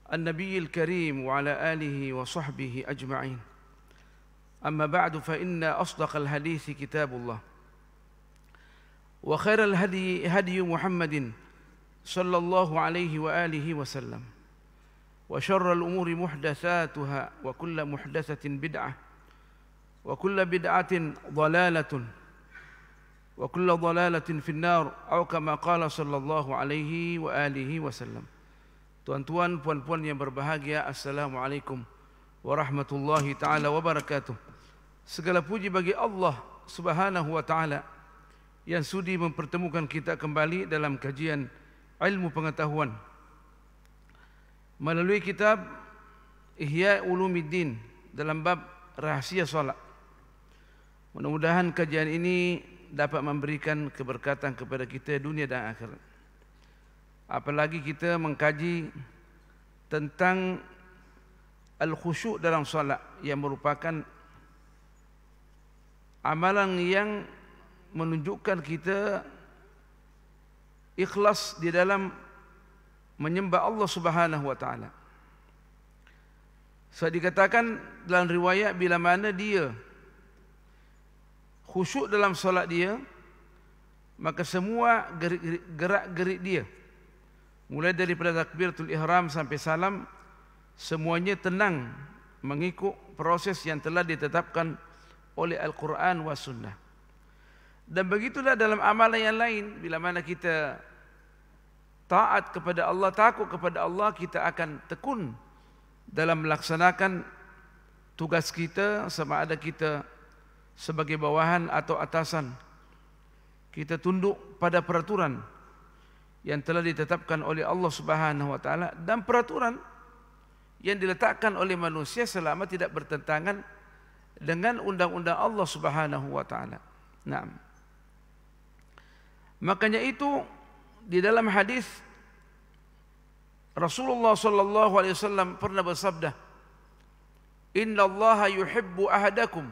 النبي الكريم وعلى آله وصحبه أجمعين. أما بعد فإن أصدق الحديث كتاب الله وخير الهدي هدي محمد صلى الله عليه وآله وسلم وشر الأمور محدثاتها وكل محدثة بدعة وكل بدعة ضلالة وكل ضلالة في النار أو كما قال صلى الله عليه وآله وسلم. Tuan-tuan, puan-puan yang berbahagia, Assalamualaikum warahmatullahi ta'ala wabarakatuh. Segala puji bagi Allah subhanahu wa ta'ala yang sudi mempertemukan kita kembali dalam kajian ilmu pengetahuan melalui kitab Ihya Ulumuddin dalam bab rahasia salat. Mudah-mudahan kajian ini dapat memberikan keberkatan kepada kita dunia dan akhirat. Apalagi kita mengkaji tentang al-khusyuk dalam salat yang merupakan amalan yang menunjukkan kita ikhlas di dalam menyembah Allah Subhanahu wa taala. So dikatakan dalam riwayat bila mana dia khusyuk dalam salat dia, maka semua gerak-gerik dia, mulai daripada takbiratul ihram sampai salam, semuanya tenang mengikut proses yang telah ditetapkan oleh Al-Quran wa Sunnah. Dan begitulah dalam amalan yang lain, bila mana kita taat kepada Allah, takut kepada Allah, kita akan tekun dalam melaksanakan tugas kita, sama ada kita sebagai bawahan atau atasan. Kita tunduk pada peraturan yang telah ditetapkan oleh Allah Subhanahu wa taala dan peraturan yang diletakkan oleh manusia selama tidak bertentangan dengan undang-undang Allah Subhanahu wa taala. Naam. Makanya itu di dalam hadis Rasulullah sallallahu alaihi wasallam pernah bersabda, "Innallaha yuhibbu ahadakum."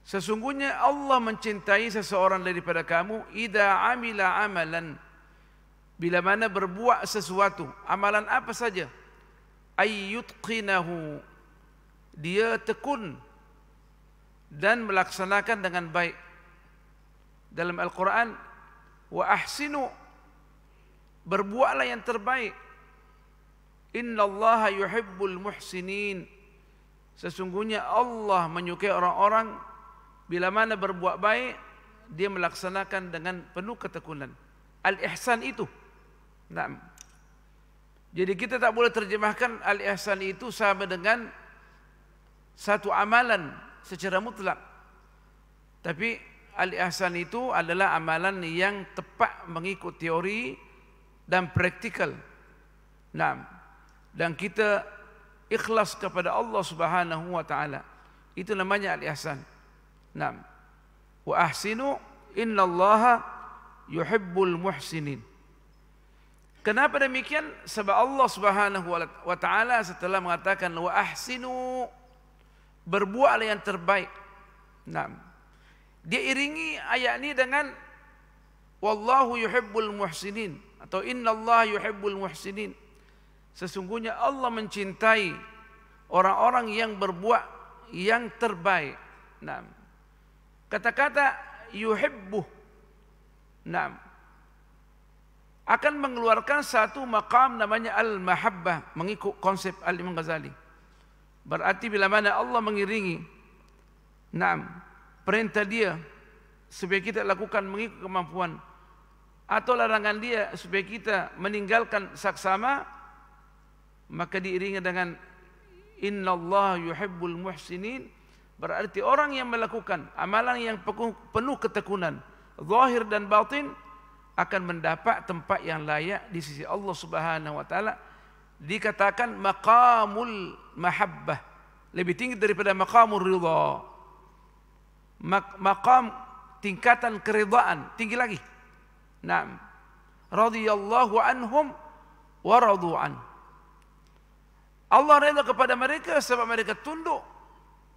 Sesungguhnya Allah mencintai seseorang daripada kamu idza amila amalan, bila mana berbuat sesuatu, amalan apa saja, ayyutqinahu, dia tekun dan melaksanakan dengan baik. Dalam Al-Quran, wa ahsinu, berbuatlah yang terbaik. Innallaha yuhibbul muhsinin, sesungguhnya Allah menyukai orang-orang bila mana berbuat baik, dia melaksanakan dengan penuh ketekunan. Al-ihsan itu. Nah, jadi kita tak boleh terjemahkan al-ihsan itu sama dengan satu amalan secara mutlak. Tapi al-ihsan itu adalah amalan yang tepat mengikut teori dan praktikal. Nah, dan kita ikhlas kepada Allah Subhanahu wa taala. Itu namanya al-ihsan. Naam. Wa ahsinu innallaha yuhibbul muhsinin. Kenapa demikian? Sebab Allah Subhanahu wa taala setelah mengatakan wa ahsinu, berbuatlah yang terbaik. Naam. Dia iringi ayat ini dengan wallahu yuhibbul muhsinin atau innallaha yuhibbul muhsinin. Sesungguhnya Allah mencintai orang-orang yang berbuat yang terbaik. Naam. Kata-kata yuhibbu, naam, akan mengeluarkan satu maqam namanya al-mahabbah mengikut konsep Al-Imam Ghazali. Berarti bila mana Allah mengiringi, naam, perintah dia supaya kita lakukan mengikut kemampuan, atau larangan dia supaya kita meninggalkan saksama, maka diiringi dengan innallaha yuhibbul muhsinin. Berarti orang yang melakukan amalan yang penuh ketekunan, zahir dan batin, akan mendapat tempat yang layak di sisi Allah Subhanahu wa taala. Dikatakan maqamul mahabbah, lebih tinggi daripada maqamul ridha. Maqam tingkatan keridaan tinggi lagi. Naam. Radhiyallahu anhum wa radu an. Allah redha kepada mereka sebab mereka tunduk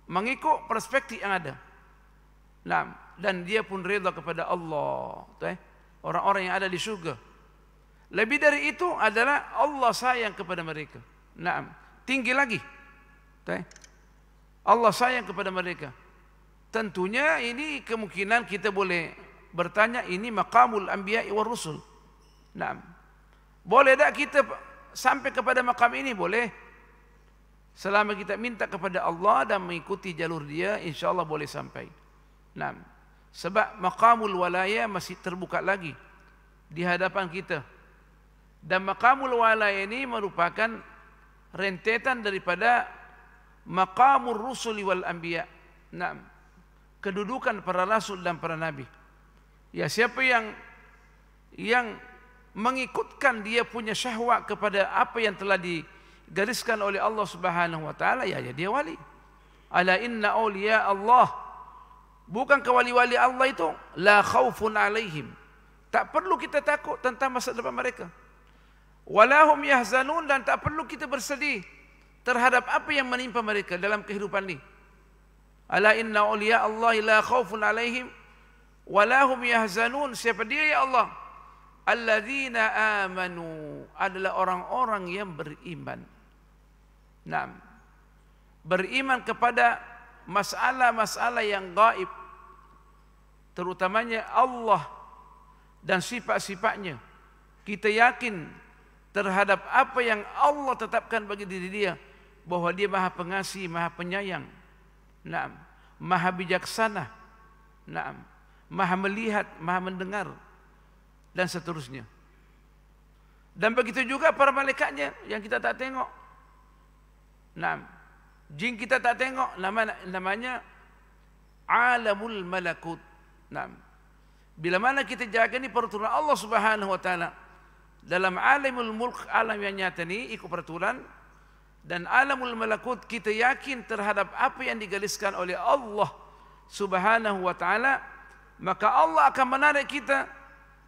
mengikut perspektif yang ada. Nah, dan dia pun redha kepada Allah. Orang-orang yang ada di syurga. Lebih dari itu adalah Allah sayang kepada mereka. Naam, tinggi lagi. Allah sayang kepada mereka. Tentunya ini kemungkinan kita boleh bertanya, ini maqamul anbiya war rusul. Naam. Boleh tak kita sampai kepada makam ini? Boleh. Selama kita minta kepada Allah dan mengikuti jalur Dia, insya-Allah boleh sampai. Naam. Sebab maqamul walaya masih terbuka lagi di hadapan kita. Dan maqamul walaya ini merupakan rentetan daripada maqamur rusuli wal anbiya. Naam. Kedudukan para rasul dan para nabi. Ya, siapa yang mengikutkan dia punya syahwat kepada apa yang telah digariskan oleh Allah Subhanahu wa taala, ya dia wali. Ala inna awliya Allah, bukan wali-wali Allah itu la khaufun alaihim, tak perlu kita takut tentang masa depan mereka. Walahum yahzanun, dan tak perlu kita bersedih terhadap apa yang menimpa mereka dalam kehidupan ini. Ala inna awliya Allah la khaufun alaihim walahum yahzanun. Siapa dia ya Allah? Alladzina amanu, adalah orang-orang yang beriman. Naam. Beriman kepada masalah-masalah yang gaib, terutamanya Allah dan sifat-sifatnya. Kita yakin terhadap apa yang Allah tetapkan bagi diri Dia, bahwa Dia Maha Pengasih, Maha Penyayang. Naam. Maha bijaksana. Naam. Maha melihat, Maha mendengar, dan seterusnya. Dan begitu juga para malaikatnya yang kita tak tengok. Naam. Jin kita tak tengok, namanya alamul malakut. Naam. Bila mana kita jaga ni peraturan Allah Subhanahu wa taala, dalam alamul mulk, alam yang nyata ni ikut peraturan, dan alamul malakut kita yakin terhadap apa yang digariskan oleh Allah Subhanahu wa taala, maka Allah akan menarik kita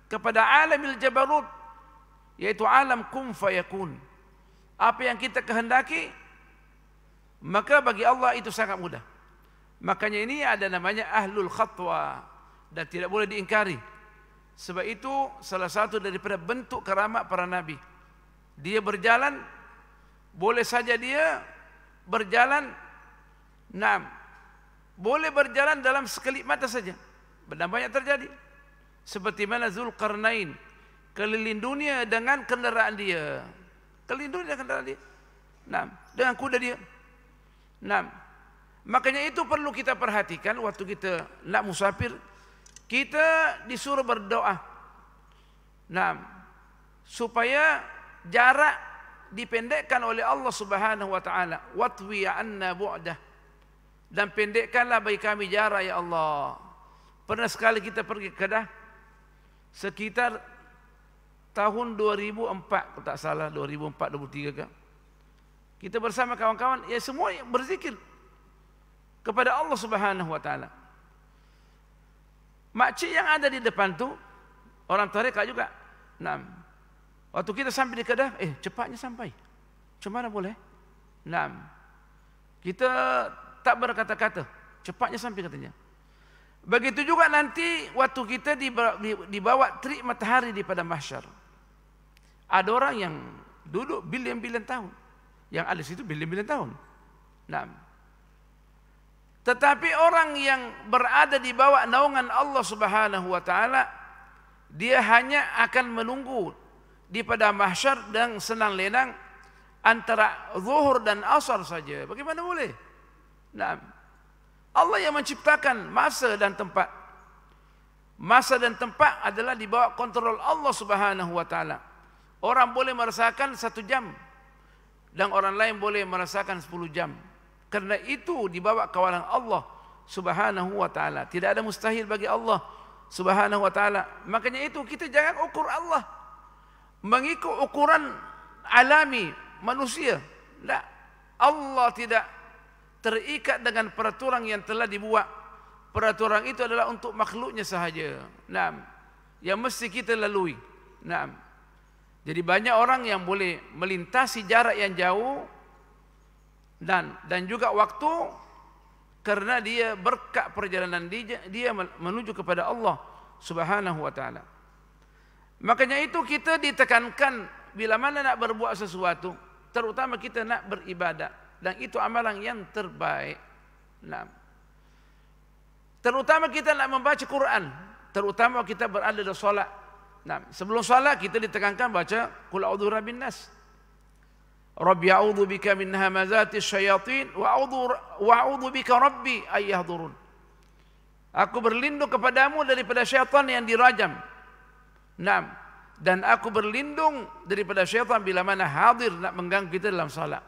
kepada alamil jabarut, yaitu alam kun fayakun. Apa yang kita kehendaki, maka bagi Allah itu sangat mudah. Makanya ini ada namanya ahlul khatwa, dan tidak boleh diingkari. Sebab itu salah satu daripada bentuk keramat para nabi. Dia berjalan, boleh saja dia berjalan, boleh berjalan dalam sekelip mata saja. Dan banyak terjadi. Seperti mana Zulkarnain keliling dunia dengan kenderaan dia. Keliling dunia dengan kenderaan dia. Dengan kuda dia. Makanya itu perlu kita perhatikan waktu kita nak musafir. Kita disuruh berdoa. Supaya jarak dipendekkan oleh Allah Subhanahu wa taala. Watwi anna bu'dah. Dan pendekkanlah bagi kami jarak ya Allah. Pernah sekali kita pergi ke Kedah, sekitar tahun 2004, kalau tak salah 2004-2003 kan. Kita bersama kawan-kawan, ya semua berzikir kepada Allah Subhanahu wa taala. Makcik yang ada di depan tu orang tarekat juga. Waktu kita sampai di Kedah, cepatnya sampai. Macam mana boleh? Kita tak berkata-kata, cepatnya sampai katanya. Begitu juga nanti waktu kita dibawa terik matahari di pada mahsyar. Ada orang yang duduk bilion-bilion tahun, yang ada situ bilion-bilion tahun. Tetapi orang yang berada di bawah naungan Allah Subhanahu wa taala, dia hanya akan menunggu di pada mahsyar dan senang lenang antara zuhur dan asar saja. Bagaimana boleh? Allah yang menciptakan masa dan tempat. Masa dan tempat adalah di bawah kontrol Allah Subhanahu wa taala. Orang boleh merasakan 1 jam dan orang lain boleh merasakan 10 jam. Karena itu di bawah kawalan Allah Subhanahu wa taala. Tidak ada mustahil bagi Allah Subhanahu wa taala. Makanya itu kita jangan ukur Allah mengikut ukuran alami manusia. Tak. Allah tidak terikat dengan peraturan yang telah dibuat. Peraturan itu adalah untuk makhluknya sahaja. Yang mesti kita lalui. Jadi banyak orang yang boleh melintasi jarak yang jauh dan juga waktu, karena dia berkat perjalanan dia menuju kepada Allah Subhanahu wa taala. Makanya itu kita ditekankan bila mana nak berbuat sesuatu, terutama kita nak beribadah, dan itu amalan yang terbaik. Nah, terutama kita nak membaca Quran, terutama kita berada di solat. Nah, sebelum solat kita ditekankan baca Qul a'udzu birabbin nas. Rabbi a'udzu bika min hamazati syayatin wa a'udzu bika rabbi ay yahdurun. Aku berlindung kepadamu daripada syaitan yang dirajam. Naam, dan aku berlindung daripada syaitan bila mana hadir nak mengganggu kita dalam salat.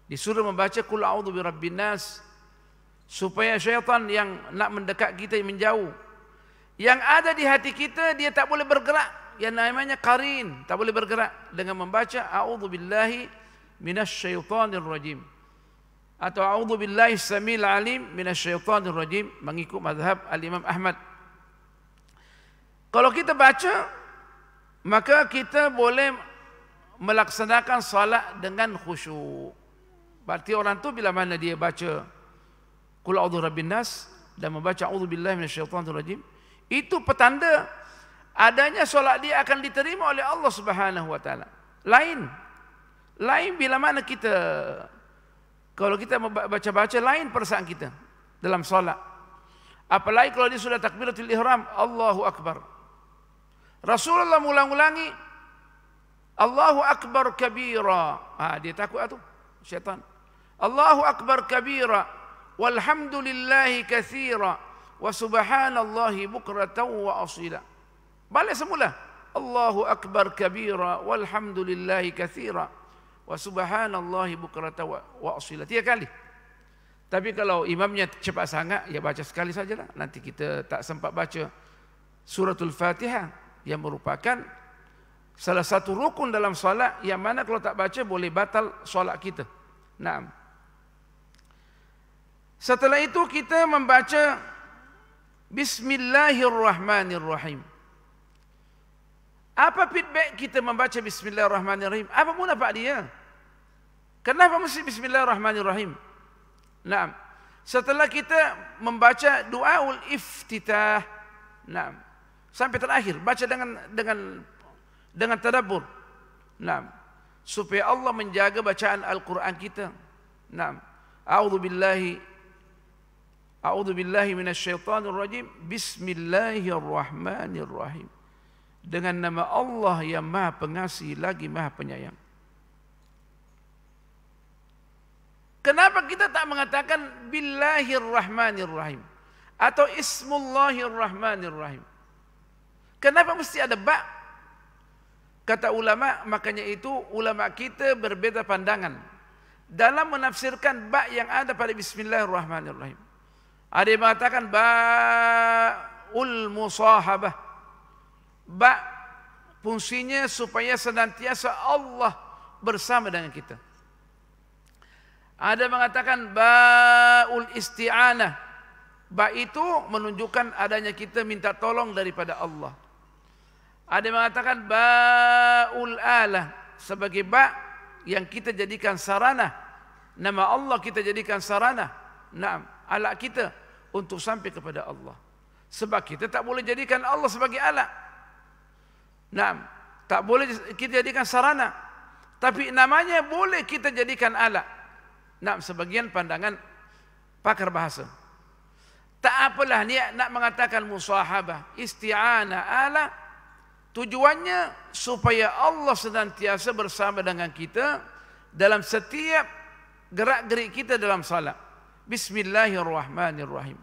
Disuruh membaca Qul a'udzu birabbin nas supaya syaitan yang nak mendekat kita menjauh. Yang ada di hati kita dia tak boleh bergerak, yang namanya qarin, tak boleh bergerak dengan membaca a'udzu billahi minasyaitonir rajim atau a'udzu billahi samil alim minasyaitonir rajim, mengikut mazhab al-Imam Ahmad. Kalau kita baca, maka kita boleh melaksanakan salat dengan khusyuk. Berarti orang tu bila mana dia baca Qul a'udzu birabbin nas dan membaca a'udzu billahi minasyaitonir rajim, itu petanda adanya solat dia akan diterima oleh Allah Subhanahu wa taala. Lain bila mana kita, kalau kita baca-baca, lain perasaan kita dalam solat. Apalagi kalau dia sudah takbiratul ihram, Allahu akbar. Rasulullah ulang-ulangi Allahu akbar kabira. Dia takut tu syaitan. Allahu akbar kabira walhamdulillahi katsira wa subhanallahi bukratan wa asila. Balik semula. Allahu akbar kabira walhamdulillahi katsira wa subhanallahi bukratan wa asila. 3 kali. Tapi kalau imamnya cepat sangat, ya baca sekali sajalah. Nanti kita tak sempat baca suratul Fatihah yang merupakan salah satu rukun dalam solat, yang mana kalau tak baca boleh batal solat kita. Naam. Setelah itu kita membaca Bismillahirrahmanirrahim. Apa feedback kita membaca Bismillahirrahmanirrahim? Apa manfaat dia? Kenapa mesti Bismillahirrahmanirrahim? Naam. Setelah kita membaca doaul iftitah, naam, sampai terakhir baca dengan tadabbur. Naam. Supaya Allah menjaga bacaan Al-Quran kita. Naam. A'udzu billahi minasyaitonir rajim. Bismillahirrahmanirrahim. Dengan nama Allah yang Maha Pengasih lagi Maha Penyayang. Kenapa kita tak mengatakan Billahirrahmanirrahim atau Ismullahirrahmanirrahim? Kenapa mesti ada ba'? Kata ulama, makanya itu ulama kita berbeza pandangan dalam menafsirkan ba' yang ada pada Bismillahirrahmanirrahim. Ada yang mengatakan ba'ul musahabah. Ba' fungsinya supaya senantiasa Allah bersama dengan kita. Ada yang mengatakan ba'ul isti'anah. Ba' itu menunjukkan adanya kita minta tolong daripada Allah. Ada yang mengatakan ba'ul alah, sebagai ba' yang kita jadikan sarana. Nama Allah kita jadikan sarana. Naam, alat kita untuk sampai kepada Allah. Sebab kita tak boleh jadikan Allah sebagai alat. Naam, tak boleh kita jadikan sarana. Tapi namanya boleh kita jadikan alat. Naam, sebagian pandangan pakar bahasa. Tak apalah niat nak mengatakan musahabah, isti'anah, alat. Tujuannya supaya Allah senantiasa bersama dengan kita dalam setiap gerak-gerik kita dalam salat. Bismillahirrahmanirrahim.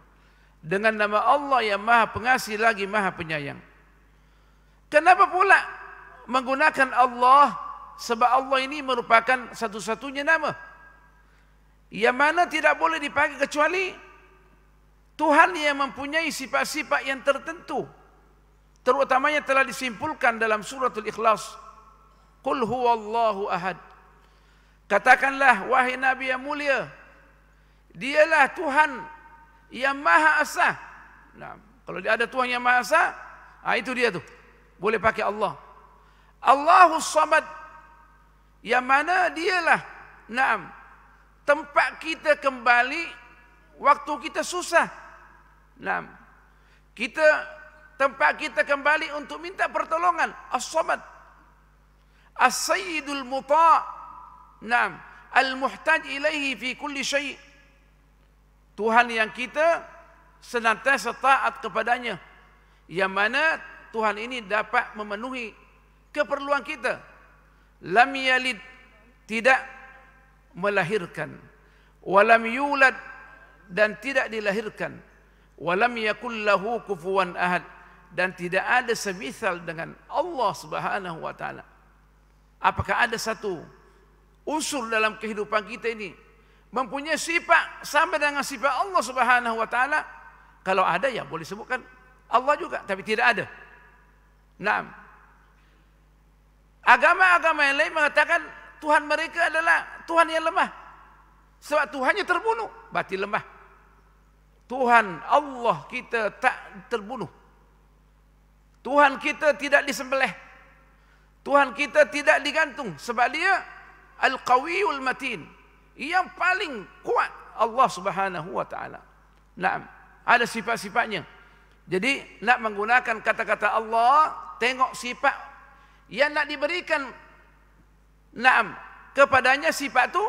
Dengan nama Allah yang Maha Pengasih lagi Maha Penyayang. Kenapa pula menggunakan Allah? Sebab Allah ini merupakan satu-satunya nama yang mana tidak boleh dipakai kecuali Tuhan yang mempunyai sifat-sifat yang tertentu. Terutamanya telah disimpulkan dalam suratul Ikhlas. Qul huwallahu ahad. Katakanlah wahai Nabi yang mulia, Dialah Tuhan yang Maha Esa. Nah, kalau dia ada Tuhan yang Maha Esa, itu dia tu. Boleh pakai Allah. Allahus Samad, yang mana dialah tempat kita kembali waktu kita susah. Kita tempat kita kembali untuk minta pertolongan. As-Samad, As-Sayyidul Muta', Naam, Al-Muhtaj ilaihi fi kulli syai'. Tuhan yang kita senantiasa taat kepadanya, yang mana Tuhan ini dapat memenuhi keperluan kita. Lam yalid, tidak melahirkan, walam yulad, dan tidak dilahirkan, walam yakul lahu kufuwan ahad, dan tidak ada semisal dengan Allah Subhanahu wa taala. Apakah ada satu unsur dalam kehidupan kita ini mempunyai sifat sama dengan sifat Allah Subhanahu wa taala? Kalau ada, ya boleh sebutkan Allah juga, tapi tidak ada. Naam. Agama-agama yang lain mengatakan Tuhan mereka adalah Tuhan yang lemah. Sebab Tuhannya terbunuh, berarti lemah. Tuhan Allah kita tak terbunuh. Tuhan kita tidak disembelih. Tuhan kita tidak digantung, sebab dia Al-Qawiyul Matin, yang paling kuat, Allah Subhanahu wa taala. Naam, ada sifat-sifatnya. Jadi nak menggunakan kata-kata Allah, tengok sifat yang nak diberikan naam kepadanya, sifat itu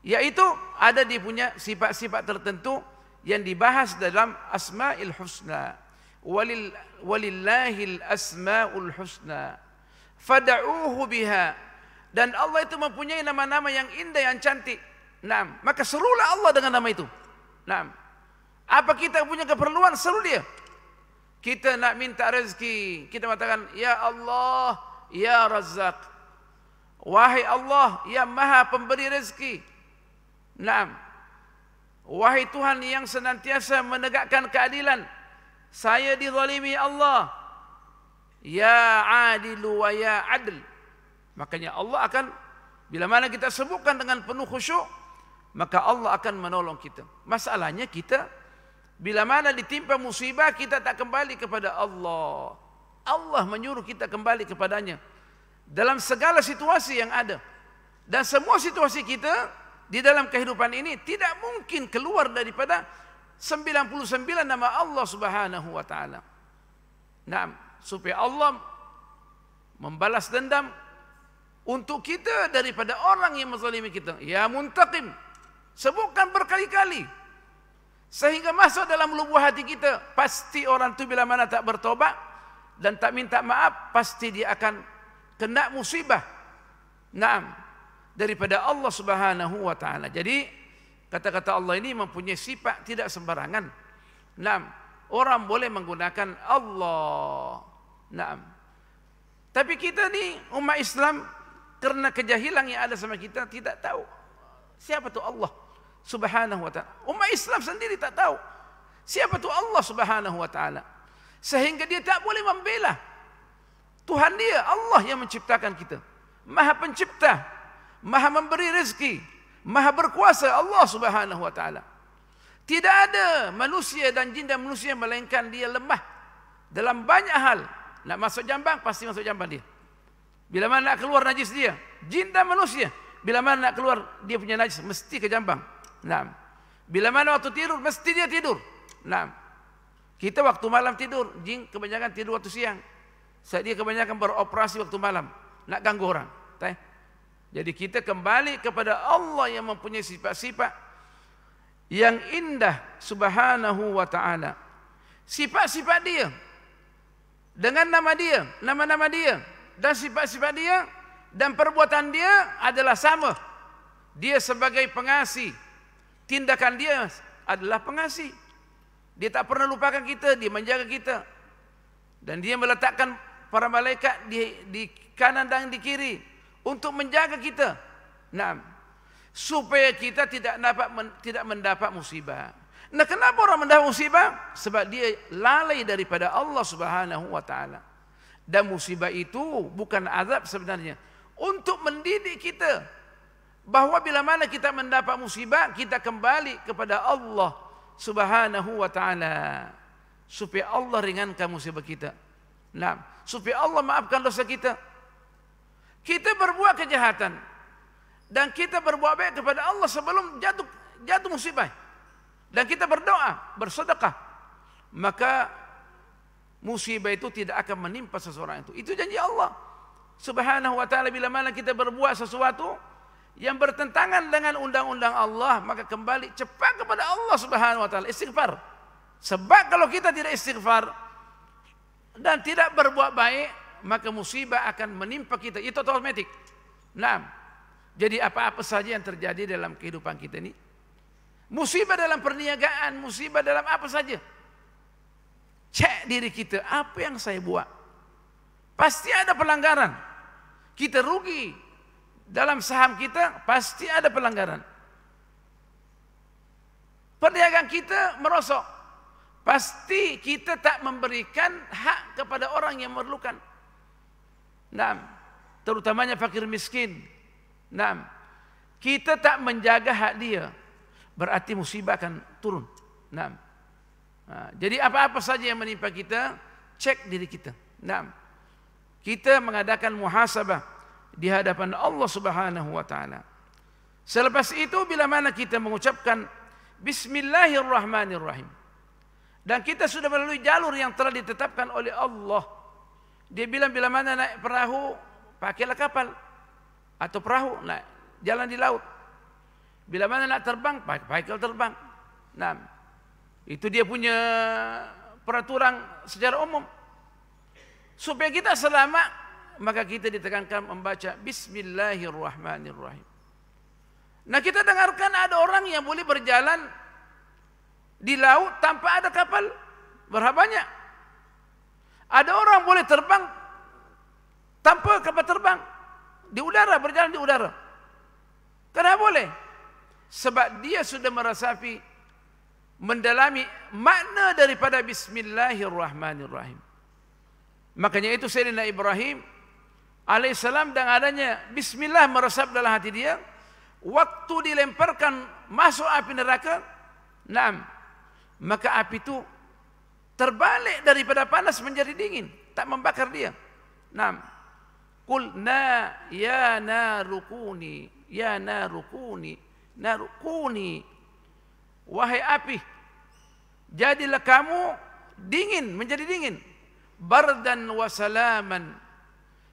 yaitu ada dia punya sifat-sifat tertentu yang dibahas dalam Asmaul Husna. Walillahil asmaul husna fad'uuhu biha. Dan Allah itu mempunyai nama-nama yang indah, yang cantik. Naam, maka serulah Allah dengan nama itu. Naam. Apa kita punya keperluan, seru dia. Kita nak minta rezeki, kita mengatakan, Ya Allah, Ya Razzaq. Wahai Allah, yang Maha Pemberi rezeki. Naam. Wahai Tuhan yang senantiasa menegakkan keadilan, saya dizalimi Allah. Ya Adilu wa Ya Adl. Makanya Allah akan, bila mana kita sebutkan dengan penuh khusyuk, maka Allah akan menolong kita. Masalahnya kita, bila mana ditimpa musibah, kita tak kembali kepada Allah. Allah menyuruh kita kembali kepadanya dalam segala situasi yang ada. Dan semua situasi kita di dalam kehidupan ini tidak mungkin keluar daripada 99 nama Allah Subhanahu wa taala. Nah, supaya Allah membalas dendam untuk kita daripada orang yang menzalimi kita. Ya Muntaqim, sebutkan berkali-kali sehingga masuk dalam lubuk hati kita. Pasti orang itu bila mana tak bertobat dan tak minta maaf, pasti dia akan kena musibah. Naam, daripada Allah Subhanahu wa taala. Jadi kata-kata Allah ini mempunyai sifat tidak sembarangan. Naam, orang boleh menggunakan Allah. Naam. Tapi kita ni umat Islam, kerana kejahilan yang ada sama kita, tidak tahu siapa tu Allah Subhanahu wa taala. Umat Islam sendiri tak tahu siapa tu Allah Subhanahu wa taala, sehingga dia tak boleh membela Tuhan dia, Allah yang menciptakan kita, Maha Pencipta, Maha memberi rezeki, Maha berkuasa, Allah Subhanahu wa taala. Tidak ada manusia dan jin dan manusia melainkan dia lemah dalam banyak hal. Nak masuk jambang, pasti masuk jambang dia. Bila mana nak keluar najis dia, jin dan manusia, bila mana nak keluar dia punya najis, mesti ke jambang. Naam. Bila mana waktu tidur, mesti dia tidur. Naam. Kita waktu malam tidur, jin kebanyakan tidur waktu siang. Dia kebanyakan beroperasi waktu malam, nak ganggu orang. Jadi kita kembali kepada Allah yang mempunyai sifat-sifat yang indah Subhanahu wa ta'ala. Sifat-sifat dia dengan nama dia, nama-nama dia dan sifat-sifat dia dan perbuatan dia adalah sama. Dia sebagai pengasih, tindakan dia adalah pengasih. Dia tak pernah lupakan kita, dia menjaga kita. Dan dia meletakkan para malaikat di kanan dan di kiri untuk menjaga kita. Nah, supaya kita tidak mendapat musibah. Nah, kenapa orang mendapat musibah? Sebab dia lalai daripada Allah Subhanahu wa taala. Dan musibah itu bukan azab sebenarnya, untuk mendidik kita bahawa bila mana kita mendapat musibah, kita kembali kepada Allah Subhanahu wa taala, supaya Allah ringankan musibah kita. Nah, supaya Allah maafkan dosa kita. Kita berbuat kejahatan dan kita berbuat baik kepada Allah sebelum jatuh musibah, dan kita berdoa, bersedekah, maka musibah itu tidak akan menimpa seseorang itu. Itu janji Allah Subhanahu wa ta'ala. Bila mana kita berbuat sesuatu yang bertentangan dengan undang-undang Allah, maka kembali cepat kepada Allah Subhanahu wa ta'ala, istighfar. Sebab kalau kita tidak istighfar dan tidak berbuat baik, maka musibah akan menimpa kita. Itu otomatis. Nah, jadi apa-apa saja yang terjadi dalam kehidupan kita ini, musibah dalam perniagaan, musibah dalam apa saja, cek diri kita, apa yang saya buat? Pasti ada pelanggaran. Kita rugi dalam saham kita, pasti ada pelanggaran. Perniagaan kita merosok, pasti kita tak memberikan hak kepada orang yang memerlukan. Nah, terutamanya fakir miskin. Nah, kita tak menjaga hak dia, berarti musibah akan turun. Nah, jadi apa-apa saja yang menimpa kita, cek diri kita. Nah, kita mengadakan muhasabah di hadapan Allah Subhanahu wa ta'ala. Selepas itu, bila mana kita mengucapkan Bismillahirrahmanirrahim, dan kita sudah melalui jalur yang telah ditetapkan oleh Allah. Dia bilang bila mana naik perahu, pakailah kapal atau perahu, naik jalan di laut. Bila mana nak terbang, pakailah terbang. Nah, itu dia punya peraturan secara umum. Supaya kita selamat, maka kita ditekankan membaca Bismillahirrahmanirrahim. Nah, kita dengarkan ada orang yang boleh berjalan di laut tanpa ada kapal. Berapa banyak? Ada orang boleh terbang tanpa kapal terbang, di udara, berjalan di udara. Kenapa boleh? Sebab dia sudah merasapi, mendalami makna daripada Bismillahirrahmanirrahim. Makanya itu Sayyidina Ibrahim alaihissalam, dan adanya Bismillah meresap dalam hati dia, waktu dilemparkan masuk api neraka, maka api itu terbalik daripada panas menjadi dingin, tak membakar dia. Qulna ya narukuni, ya narukuni, narukuni, wahai api, jadilah kamu dingin, menjadi dingin. Bardan wa salaman,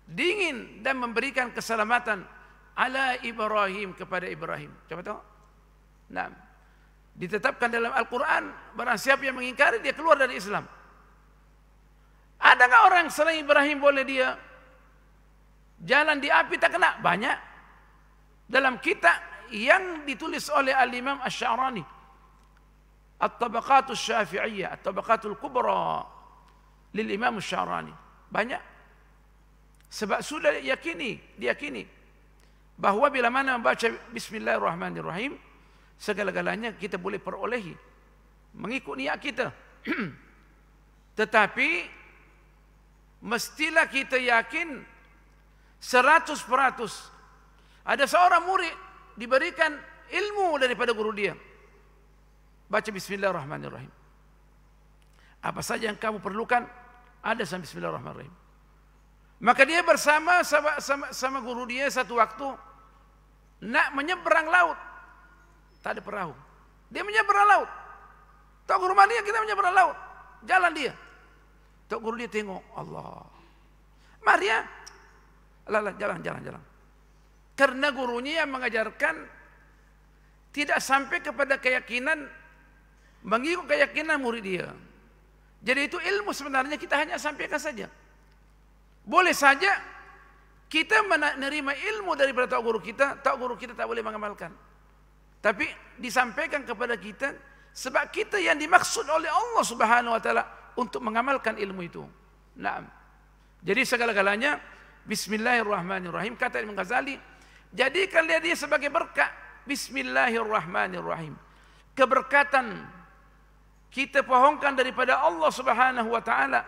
dingin dan memberikan keselamatan, ala Ibrahim, kepada Ibrahim. Coba tengok. Nah, ditetapkan dalam Al-Quran, barang siapa yang mengingkari, dia keluar dari Islam. Adakah orang selain Ibrahim boleh dia jalan di api tak kena? Banyak. Dalam kitab yang ditulis oleh Al-Imam Asy-Sya'rani, At-Tabaqatus Syafi'iyah, At-Tabaqatul Kubra, lil Imam Asy-Sya'rani. Banyak. Sebab sudah diyakini bahawa bila mana membaca Bismillahirrahmanirrahim, segala-galanya kita boleh perolehi mengikut niat kita. Tetapi mestilah kita yakin 100%. Ada seorang murid diberikan ilmu daripada guru dia, baca Bismillahirrahmanirrahim. Apa saja yang kamu perlukan ada sama Bismillahirrahmanirrahim. Maka dia bersama sama guru dia satu waktu nak menyeberang laut. Tak ada perahu. Dia menyeberang laut. Tok guru mana kita menyeberang laut? Jalan dia. Tok guru dia tengok, Allah. Mari ya. Jalan. Karena gurunya yang mengajarkan tidak sampai kepada keyakinan, mengikut keyakinan murid dia. Jadi itu ilmu sebenarnya kita hanya sampaikan saja. Boleh saja kita menerima ilmu daripada tok guru kita tak boleh mengamalkan. Tapi disampaikan kepada kita sebab kita yang dimaksud oleh Allah Subhanahu wa taala untuk mengamalkan ilmu itu. Naam. Jadi segala-galanya Bismillahirrahmanirrahim, kata Imam Ghazali, jadikan dia sebagai berkat. Bismillahirrahmanirrahim. Keberkatan kita pohonkan daripada Allah Subhanahu wa taala.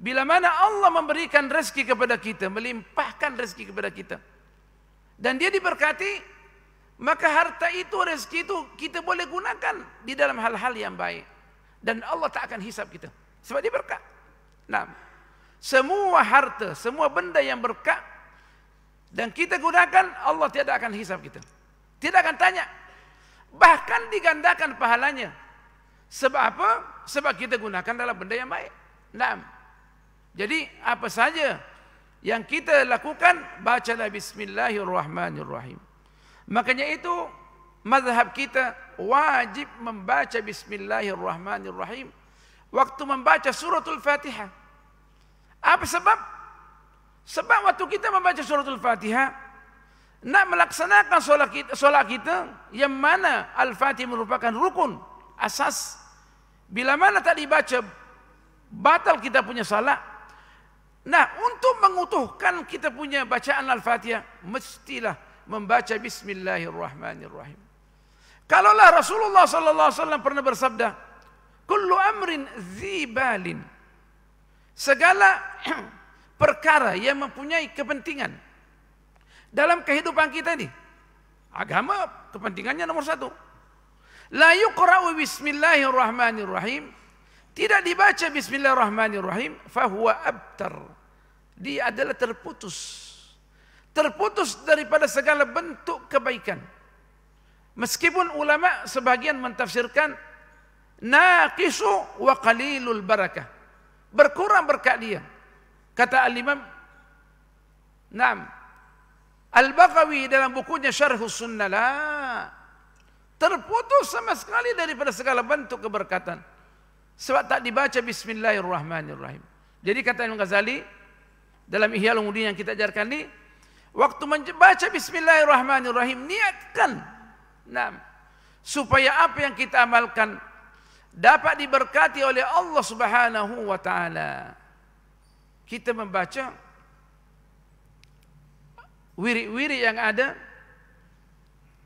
Bila mana Allah memberikan rezeki kepada kita, melimpahkan rezeki kepada kita, dan dia diberkati, maka harta itu, rezeki itu kita boleh gunakan di dalam hal-hal yang baik, dan Allah tak akan hisap kita sebab dia berkat. Nah, semua harta, semua benda yang berkat dan kita gunakan, Allah tidak akan hisap kita, tidak akan tanya, bahkan digandakan pahalanya. Sebab apa? Sebab kita gunakan dalam benda yang baik. Nah, jadi apa saja yang kita lakukan, bacalah bismillahirrahmanirrahim. Makanya itu mazhab kita wajib membaca bismillahirrahmanirrahim waktu membaca suratul Fatihah. Apa sebab? Sebab waktu kita membaca suratul Fatihah nak melaksanakan solat kita yang mana Al-Fatihah merupakan rukun asas. Bila mana tak dibaca, batal kita punya salat. Nah, untuk mengutuhkan kita punya bacaan Al-Fatihah, mestilah membaca bismillahirrahmanirrahim. Kalaulah Rasulullah sallallahu alaihi wasallam pernah bersabda, kullu amrin dzibalin, segala perkara yang mempunyai kepentingan dalam kehidupan kita ini, agama kepentingannya nomor satu. La yuqra'u bismillahirrahmanirrahim, tidak dibaca bismillahirrahmanirrahim, fahuwa abtar, dia adalah terputus daripada segala bentuk kebaikan. Meskipun ulama sebagian mentafsirkan naqisu wa qalilul barakah, berkurang berkat dia. Kata al-Imam Al-Baghawi dalam bukunya Syarhus Sunnah, terputus sama sekali daripada segala bentuk keberkatan sebab tak dibaca bismillahirrahmanirrahim. Jadi kata Imam Ghazali dalam Ihya Ulumuddin yang kita ajarkan ini, waktu membaca bismillahirrahmanirrahim, niatkan supaya apa yang kita amalkan dapat diberkati oleh Allah Subhanahu wa taala. Kita membaca wirid-wirid yang ada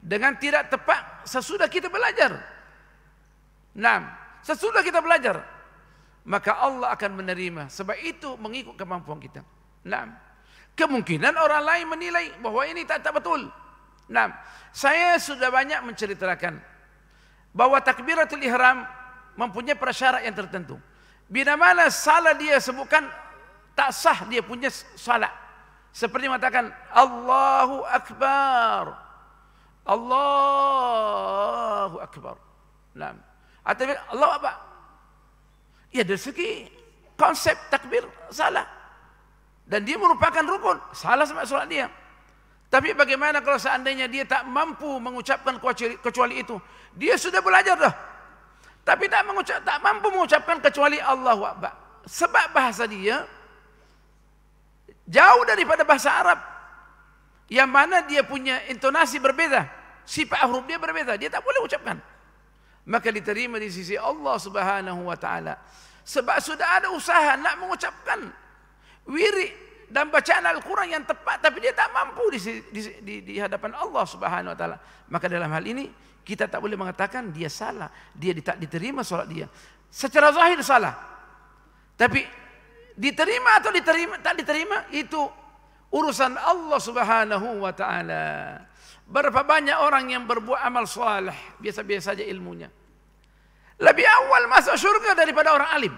dengan tidak tepat sesudah kita belajar. Sesudah kita belajar, maka Allah akan menerima. Sebab itu mengikut kemampuan kita. Kemungkinan orang lain menilai bahawa ini tak betul. Saya sudah banyak menceritakan bahawa takbiratul ihram mempunyai prasyarat yang tertentu. Bila mana salah dia sebutkan, tak sah dia punya salat. Seperti mengatakan Allahu Akbar, Allahu Akbar. Atau Allahu Akbar. Ya, dari segi konsep takbir salah. Dan dia merupakan rukun, salah sama solat dia. Tapi bagaimana kalau seandainya dia tak mampu mengucapkan kecuali itu? Dia sudah belajar dah, tapi tak mampu mengucapkan kecuali Allahu Akbar. Sebab bahasa dia jauh daripada bahasa Arab, yang mana dia punya intonasi berbeza, sifat huruf dia berbeza, dia tak boleh ucapkan. Maka diterima di sisi Allah Subhanahu wa taala. Sebab sudah ada usaha nak mengucapkan wirid dan bacaan Al-Quran yang tepat, tapi dia tak mampu di hadapan Allah Subhanahu wa taala. Maka dalam hal ini kita tak boleh mengatakan dia salah, dia tak diterima solat dia. Secara zahir salah, tapi diterima atau tak diterima itu urusan Allah Subhanahu wa taala. Berapa banyak orang yang berbuat amal saleh biasa-biasa saja ilmunya, lebih awal masuk syurga daripada orang alim.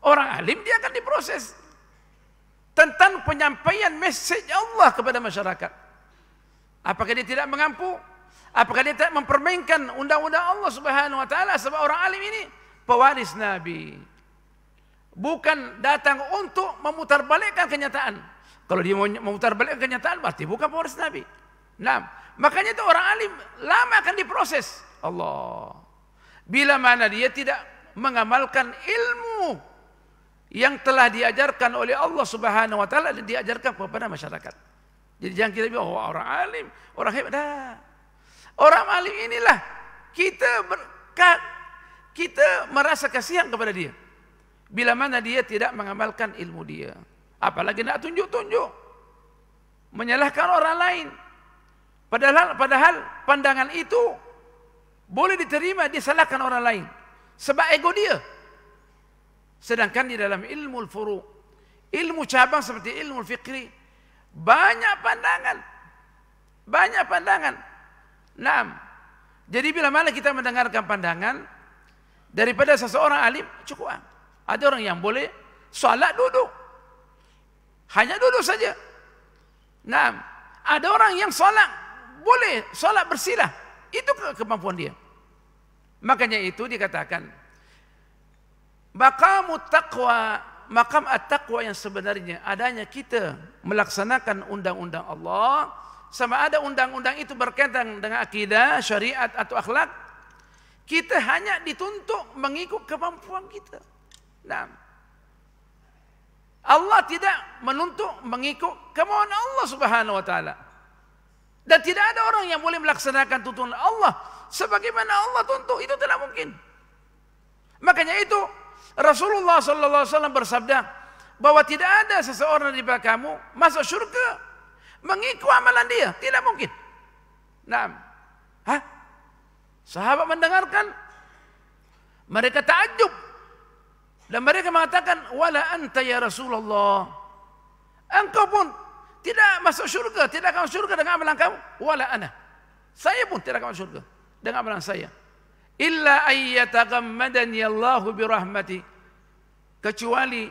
Orang alim dia akan diproses tentang penyampaian mesej Allah kepada masyarakat. Apakah dia tidak mengampu? Apakah dia tidak mempermainkan undang-undang Allah Subhanahu wa taala? Sebab orang alim ini pewaris Nabi, bukan datang untuk memutarbalikkan kenyataan. Kalau dia mau memutarbalikkan kenyataan, berarti bukan pewaris Nabi. Makanya itu orang alim lama akan diproses Allah. Bila mana dia tidak mengamalkan ilmu yang telah diajarkan oleh Allah Subhanahu wa taala dan diajarkan kepada masyarakat. Jadi jangan kita bilang orang alim, orang hebat. Orang alim inilah kita merasa kasihan kepada dia bila mana dia tidak mengamalkan ilmu dia. Apalagi nak tunjuk-tunjuk, menyalahkan orang lain. Padahal pandangan itu boleh diterima, disalahkan orang lain sebab ego dia. Sedangkan di dalam ilmu furu', ilmu cabang seperti ilmu fikri, banyak pandangan. Jadi bila mana kita mendengarkan pandangan daripada seseorang alim, cukup. Ada orang yang boleh salat duduk, hanya duduk saja. Ada orang yang salat boleh salat bersila, itu kemampuan dia. Makanya itu dikatakan Maqamut taqwa, maqam at-taqwa yang sebenarnya adanya kita melaksanakan undang-undang Allah, sama ada undang-undang itu berkaitan dengan akidah, syariat atau akhlak, kita hanya dituntut mengikut kemampuan kita. Nah, Allah tidak menuntut mengikut kemauan Allah Subhanahu wa taala. Dan tidak ada orang yang boleh melaksanakan tuntunan Allah sebagaimana Allah tuntut, itu tidak mungkin. Makanya itu Rasulullah sallallahu alaihi wasallam bersabda bahwa tidak ada seseorang di bawah kamu masuk surga mengikut amalan dia, tidak mungkin. Nah, sahabat mendengarkan, mereka takjub dan mereka mengatakan, wala anta ya Rasulullah, engkau pun tidak masuk surga, tidak akan masuk surga dengan amalan kamu. Wala ana, saya pun tidak akan masuk surga dengan amalan saya. Illa ayyatagammadani Allahu birahmati, kecuali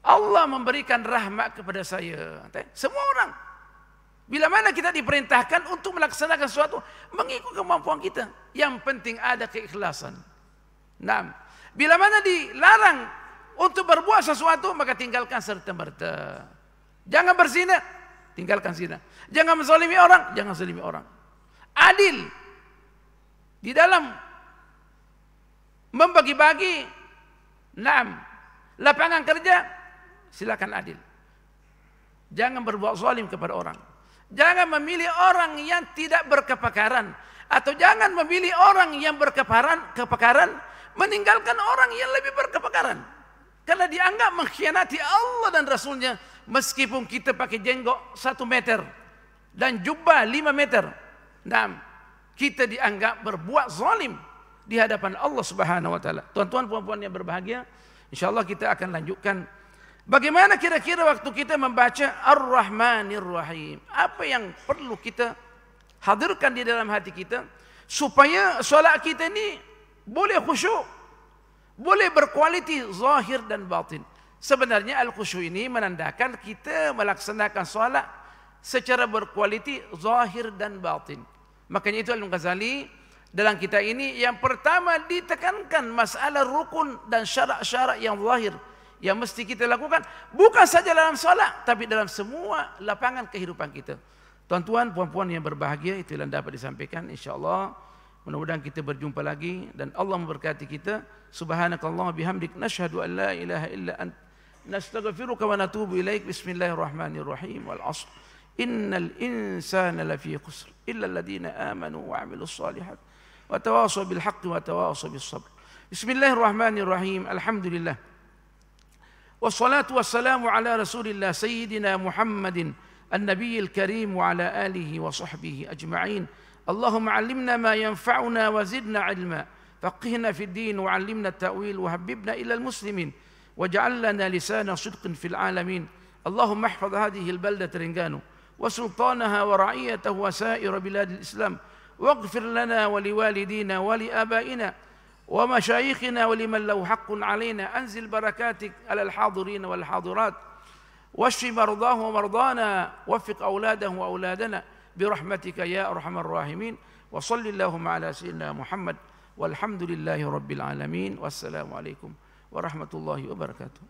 Allah memberikan rahmat kepada saya. Semua orang, bila mana kita diperintahkan untuk melaksanakan sesuatu mengikut kemampuan kita, yang penting ada keikhlasan. Nah, bila mana dilarang untuk berbuat sesuatu, maka tinggalkan serta-merta. Jangan berzina, tinggalkan zina. Jangan menzalimi orang, jangan zalimi orang. Adil di dalam membagi-bagi lapangan kerja, silakan adil. Jangan berbuat zalim kepada orang. Jangan memilih orang yang tidak berkepakaran, atau jangan memilih orang yang kepakaran meninggalkan orang yang lebih berkepakaran, karena dianggap mengkhianati Allah dan Rasulnya. Meskipun kita pakai jenggot 1 meter dan jubah 5 meter, kita dianggap berbuat zalim di hadapan Allah Subhanahu wa taala. Tuan-tuan puan-puan yang berbahagia, insyaallah kita akan lanjutkan bagaimana kira-kira waktu kita membaca Ar-Rahmanir Rahim. Apa yang perlu kita hadirkan di dalam hati kita supaya solat kita ini boleh khusyuk, boleh berkualiti zahir dan batin. Sebenarnya al-khusyuk ini menandakan kita melaksanakan solat secara berkualiti zahir dan batin. Makanya itu Al-Ghazali dalam kitab ini yang pertama ditekankan masalah rukun dan syarat-syarat yang zahir yang mesti kita lakukan, bukan saja dalam solat tapi dalam semua lapangan kehidupan kita. Tuan-tuan, puan-puan yang berbahagia, itu yang dapat disampaikan. InsyaAllah mudah-mudahan kita berjumpa lagi dan Allah memberkati kita. Subhanakallah bihamdik, nashhadu an la ilaha illa ant, nastaghfiruka wa natubu ilaik. Bismillahirrahmanirrahim. Wal 'ashr, innal insana lafi khusr illa alladhina amanu wa 'amilus shalihat wa tawasaw bil haqqi wa tawasaw bis sabr. Bismillahirrahmanirrahim. Alhamdulillah. Wassalatu wassalamu ala Rasulillah sayyidina Muhammadin النبي الكريم وعلى آله وصحبه أجمعين. اللهم علمنا ما ينفعنا وزدنا علما، فقهنا في الدين وعلمنا التأويل وحببنا إلى المسلمين واجعل لنا لسان صدق في العالمين. اللهم احفظ هذه البلدة رنجانو وسلطانها ورعيته وسائر بلاد الإسلام، واغفر لنا ولوالدينا ولآبائنا ومشايخنا ولمن له حق علينا. أنزل بركاتك على الحاضرين والحاضرات، واشف مرضاه ومرضانا، وفق أولاده وأولادنا برحمتك يا أرحم الراحمين. وصل اللهم على سيدنا محمد والحمد لله رب العالمين. والسلام عليكم ورحمة الله وبركاته.